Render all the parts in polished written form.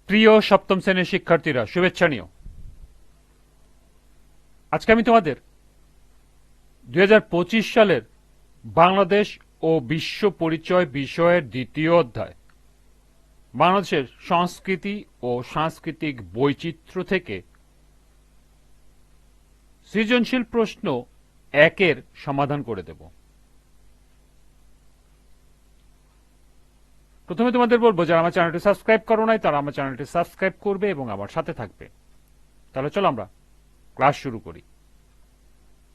প্রিয় সপ্তম শ্রেণীর শিক্ষার্থীরা, শুভেচ্ছা নিও। আজকে আমি তোমাদের 2025 সালের বাংলাদেশ ও বিশ্ব পরিচয় বিষয়ের দ্বিতীয় অধ্যায় বাংলাদেশের সংস্কৃতি ও সাংস্কৃতিক বৈচিত্র্য থেকে সৃজনশীল প্রশ্ন 1-এর সমাধান করে দেব। প্রথমে তোমাদের বলবো, যারা আমার চ্যানেলটি সাবস্ক্রাইব করো নাই তারা আমার চ্যানেলটি সাবস্ক্রাইব করবে এবং আমার সাথে থাকবে। তাহলে চলো আমরা ক্লাস শুরু করি।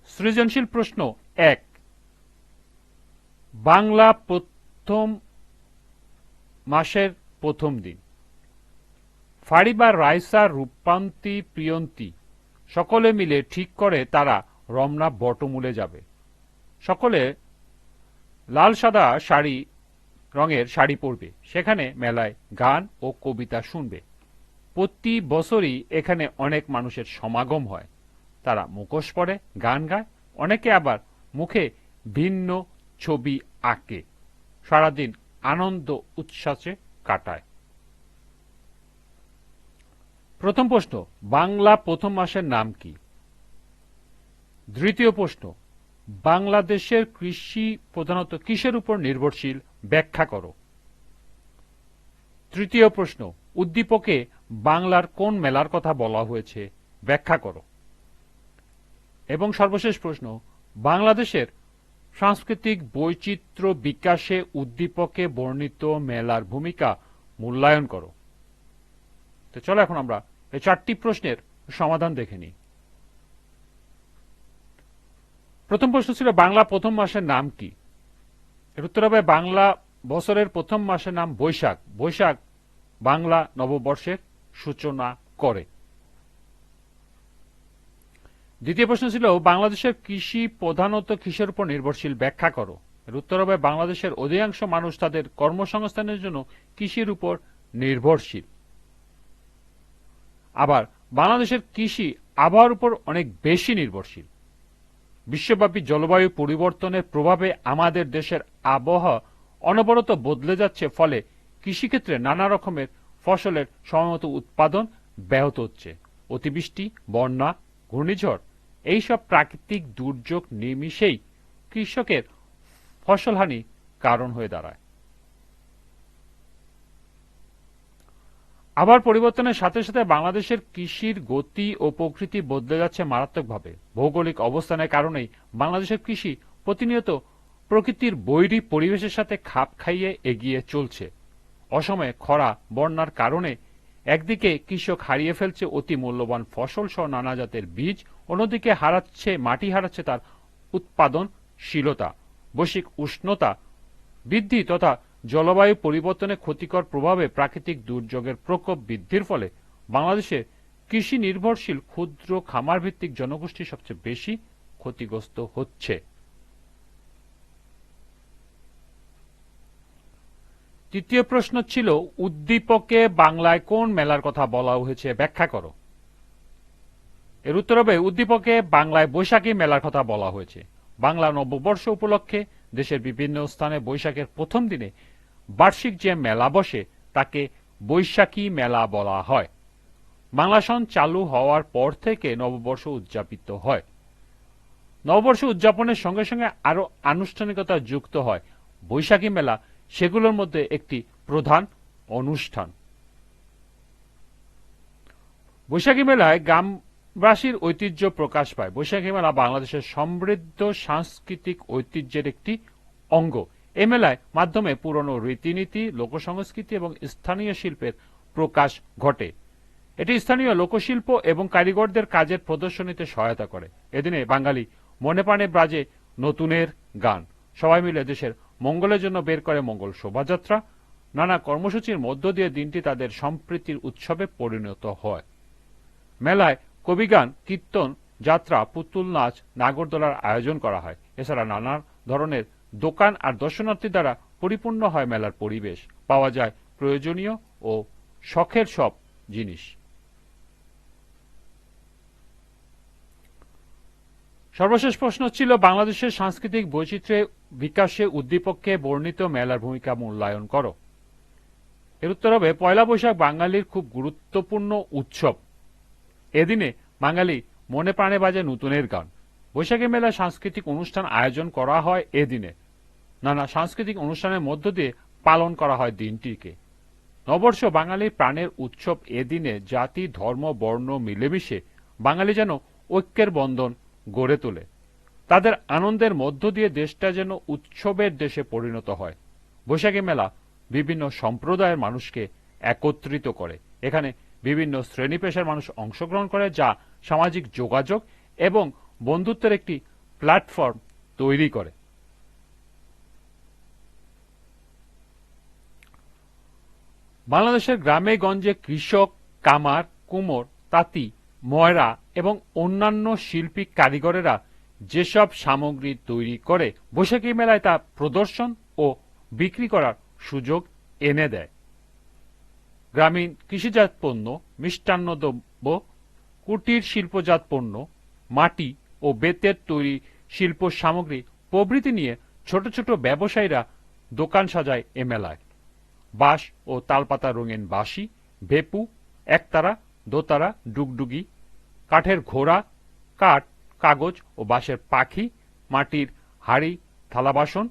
সৃজনশীল প্রশ্ন 1, বাংলা প্রথম মাসের প্রথম দিন। ফারিবা, রাইসা, রূপান্তী, প্রিয়ন্তী সকলে মিলে ঠিক করে তারা রমনা বটমূলে যাবে। সকলে লাল সাদা শাড়ি রঙের শাড়ি পরবে। সেখানে মেলায় গান ও কবিতা শুনবে। প্রতি বছরই এখানে অনেক মানুষের সমাগম হয়। তারা মুখোশ পরে, গান গায়, অনেকে আবার মুখে ভিন্ন ছবি আঁকে। সারাদিন আনন্দ উচ্ছ্বাসে কাটায়। প্রথম প্রশ্ন, বাংলা প্রথম মাসের নাম কি? দ্বিতীয় প্রশ্ন, বাংলাদেশের কৃষি প্রধানত কিসের উপর নির্ভরশীল, ব্যাখ্যা করো। তৃতীয় প্রশ্ন, উদ্দীপকে বাংলার কোন মেলার কথা বলা হয়েছে, ব্যাখ্যা করো। এবং সর্বশেষ প্রশ্ন, বাংলাদেশের সাংস্কৃতিক বৈচিত্র্য বিকাশে উদ্দীপকে বর্ণিত মেলার ভূমিকা মূল্যায়ন করো। তো চলো এখন আমরা এই 4টি প্রশ্নের সমাধান দেখে নিই। প্রথম প্রশ্ন ছিল, বাংলা প্রথম মাসের নাম কি? এর উত্তর হবে, বাংলা বছরের প্রথম মাসের নাম বৈশাখ। বৈশাখ বাংলা নববর্ষের সূচনা করে। দ্বিতীয় প্রশ্ন ছিল, বাংলাদেশের কৃষি প্রধানত কিসের উপর নির্ভরশীল, ব্যাখ্যা করো। এর উত্তর হবে, বাংলাদেশের অধিকাংশ মানুষ তাদের কর্মসংস্থানের জন্য কৃষির উপর নির্ভরশীল। আবার বাংলাদেশের কৃষি আবহাওয়ার উপর অনেক বেশি নির্ভরশীল। বিশ্বব্যাপী জলবায়ু পরিবর্তনের প্রভাবে আমাদের দেশের আবহাওয়া অনবরত বদলে যাচ্ছে। ফলে কৃষিক্ষেত্রে নানা রকমের ফসলের সময়মতো উৎপাদন ব্যাহত হচ্ছে। অতিবৃষ্টি, বন্যা, ঘূর্ণিঝড় এইসব প্রাকৃতিক দুর্যোগ নিমিষেই কৃষকের ফসলহানি কারণ হয়ে দাঁড়ায়। আবহাওয়ার পরিবর্তনের সাথে সাথে বাংলাদেশের কৃষির গতি ও প্রকৃতি বদলে যাচ্ছে মারাত্মকভাবে। ভৌগোলিক অবস্থানের কারণেই বাংলাদেশের কৃষি প্রতিনিয়ত প্রকৃতির বৈরী পরিবেশের সাথে খাপ খাইয়ে এগিয়ে চলছে। অসময়ে খরা, বন্যার কারণে একদিকে কৃষক হারিয়ে ফেলছে অতি মূল্যবান ফসল সহ নানা জাতের বীজ, অন্যদিকে মাটি হারাচ্ছে তার উৎপাদনশীলতা। বৈশ্বিক উষ্ণতা বৃদ্ধি তথা জলবায়ু পরিবর্তনের ক্ষতিকর প্রভাবে প্রাকৃতিক দুর্যোগের প্রকোপ বৃদ্ধির ফলে বাংলাদেশে কৃষি নির্ভরশীল ক্ষুদ্র খামার ভিত্তিক জনগোষ্ঠী সবচেয়ে বেশি ক্ষতিগ্রস্ত হচ্ছে। তৃতীয় প্রশ্ন ছিল, উদ্দীপকে বাংলায় কোন মেলার কথা বলা হয়েছে, ব্যাখ্যা করো। এর উত্তর হবে, উদ্দীপকে বাংলায় বৈশাখী মেলার কথা বলা হয়েছে। বাংলা নববর্ষ উপলক্ষে দেশের বিভিন্ন স্থানে বৈশাখের প্রথম দিনে বার্ষিক যে মেলা বসে তাকে বৈশাখী মেলা বলা হয়। বাংলা সন চালু হওয়ার পর থেকে নববর্ষ উদযাপিত হয়। নববর্ষ উদযাপনের সঙ্গে সঙ্গে আরো আনুষ্ঠানিকতা যুক্ত হয়। বৈশাখী মেলা সেগুলোর মধ্যে একটি প্রধান অনুষ্ঠান। বৈশাখী মেলায় গ্রামবাসীর ঐতিহ্য প্রকাশ পায়। বৈশাখী মেলা বাংলাদেশের সমৃদ্ধ সাংস্কৃতিক ঐতিহ্যের একটি অঙ্গ। এ মেলায় মাধ্যমে পুরনো রীতিনীতি, লোকসংস্কৃতি এবং স্থানীয় শিল্পের প্রকাশ ঘটে। এটি স্থানীয় লোকশিল্প এবং কারিগরদের কাজের প্রদর্শনীতে সহায়তা করে। এদিনে বাঙালি মনে প্রাণে বাজে নতুনের গান। সবাই মিলে দেশের মঙ্গলের জন্য বের করে মঙ্গল শোভাযাত্রা। নানা কর্মসূচির মধ্য দিয়ে দিনটি তাদের সম্প্রীতির উৎসবে পরিণত হয়। মেলায় কবিগান, কীর্তন, যাত্রা, পুতুল নাচ, নাগরদোলার আয়োজন করা হয়। এছাড়া নানা ধরনের দোকান আর দর্শনার্থী দ্বারা পরিপূর্ণ হয় মেলার পরিবেশ। পাওয়া যায় প্রয়োজনীয় ও শখের সব জিনিস। সর্বশেষ প্রশ্ন ছিল, বাংলাদেশের সাংস্কৃতিক বৈচিত্র্যের বিকাশে উদ্দীপকে বর্ণিত মেলার ভূমিকা মূল্যায়ন করো। এর উত্তর হবে পয়লা বৈশাখ বাঙালির খুব গুরুত্বপূর্ণ উৎসব। এদিনে বাঙালি মনে প্রাণে বাজে নতুনের গান। বৈশাখী মেলায় সাংস্কৃতিক অনুষ্ঠান আয়োজন করা হয় এদিনে। নানা সাংস্কৃতিক অনুষ্ঠানের মধ্য দিয়ে পালন করা হয় দিনটিকে। নববর্ষ বাঙালির প্রাণের উৎসব। এদিনে জাতি ধর্ম বর্ণ মিলেমিশে বাঙালি যেন ঐক্যের বন্ধন গড়ে তোলে। তাদের আনন্দের মধ্য দিয়ে দেশটা যেন উৎসবের দেশে পরিণত হয়। বৈশাখী মেলা বিভিন্ন সম্প্রদায়ের মানুষকে একত্রিত করে। এখানে বিভিন্ন শ্রেণী পেশার মানুষ অংশগ্রহণ করে, যা সামাজিক যোগাযোগ এবং বন্ধুত্বের একটি প্ল্যাটফর্ম তৈরি করে। বাংলাদেশের গ্রামে গঞ্জে কৃষক, কামার, কুমোর, তাঁতি, ময়রা এবং অন্যান্য শিল্পী কারিগরেরা যেসব সামগ্রী তৈরি করে, বৈশাখী মেলায় তা প্রদর্শন ও বিক্রি করার সুযোগ এনে দেয়। গ্রামীণ কৃষিজাত পণ্য, মিষ্টান্ন দ্রব্য, কুটির শিল্পজাত পণ্য, মাটি ও বেতের তৈরি শিল্প সামগ্রী প্রভৃতি নিয়ে ছোট ছোট ব্যবসায়ীরা দোকান সাজায় এ মেলায়। বাঁশ ও তালপাতা রঙিন বাঁশি, ভেপু, একতারা, দোতারা, ডুগডুগি, কাঠের ঘোড়া, কাঠ, কাগজ ও বাঁশের পাখি, মাটির হাড়ি, থালা বাসন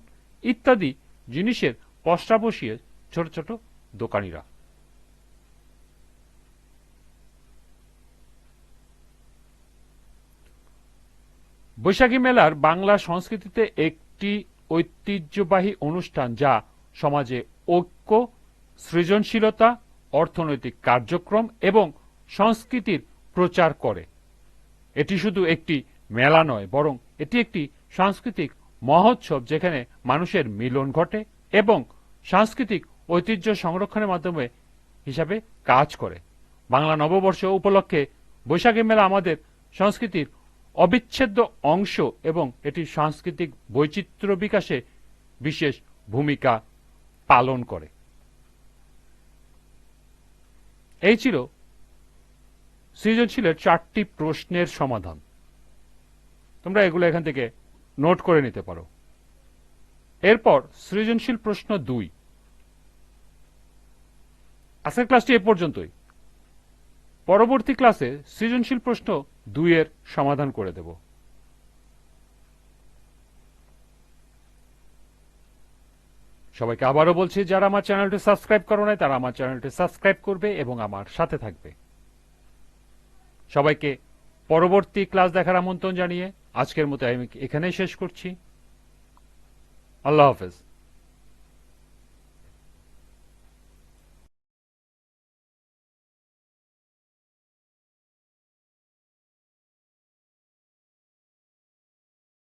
ইত্যাদি জিনিসের পসরা বসিয়ে ছোট ছোট দোকানিরা। বৈশাখী মেলার বাংলা সংস্কৃতিতে একটি ঐতিহ্যবাহী অনুষ্ঠান, যা সমাজে ঐক্য, সৃজনশীলতা, অর্থনৈতিক কার্যক্রম এবং সংস্কৃতির প্রচার করে। এটি শুধু একটি মেলা নয়, বরং এটি একটি সাংস্কৃতিক মহোৎসব, যেখানে মানুষের মিলন ঘটে এবং সাংস্কৃতিক ঐতিহ্য সংরক্ষণের মাধ্যমে হিসাবে কাজ করে। বাংলা নববর্ষ উপলক্ষে বৈশাখী মেলা আমাদের সংস্কৃতির অবিচ্ছেদ্য অংশ এবং এটি সাংস্কৃতিক বৈচিত্র্য বিকাশে বিশেষ ভূমিকা পালন করে। এই ছিল সৃজনশীলের 4টি প্রশ্নের সমাধান। তোমরা এগুলো এখান থেকে নোট করে নিতে পারো। এরপর সৃজনশীল প্রশ্ন 2। আজকের ক্লাসটি এ পর্যন্তই। পরবর্তী ক্লাসে সৃজনশীল প্রশ্ন 2 এর সমাধান করে দেব। সবাইকে আবারও বলছি, যারা আমার চ্যানেলটি সাবস্ক্রাইব করো নাই তারা আমার চ্যানেলটি সাবস্ক্রাইব করবে এবং আমার সাথে থাকবে। সবাইকে পরবর্তী ক্লাস দেখার আমন্ত্রণ জানিয়ে আজকের মতো আমি এখানেই শেষ করছি। আল্লাহ হাফেজ।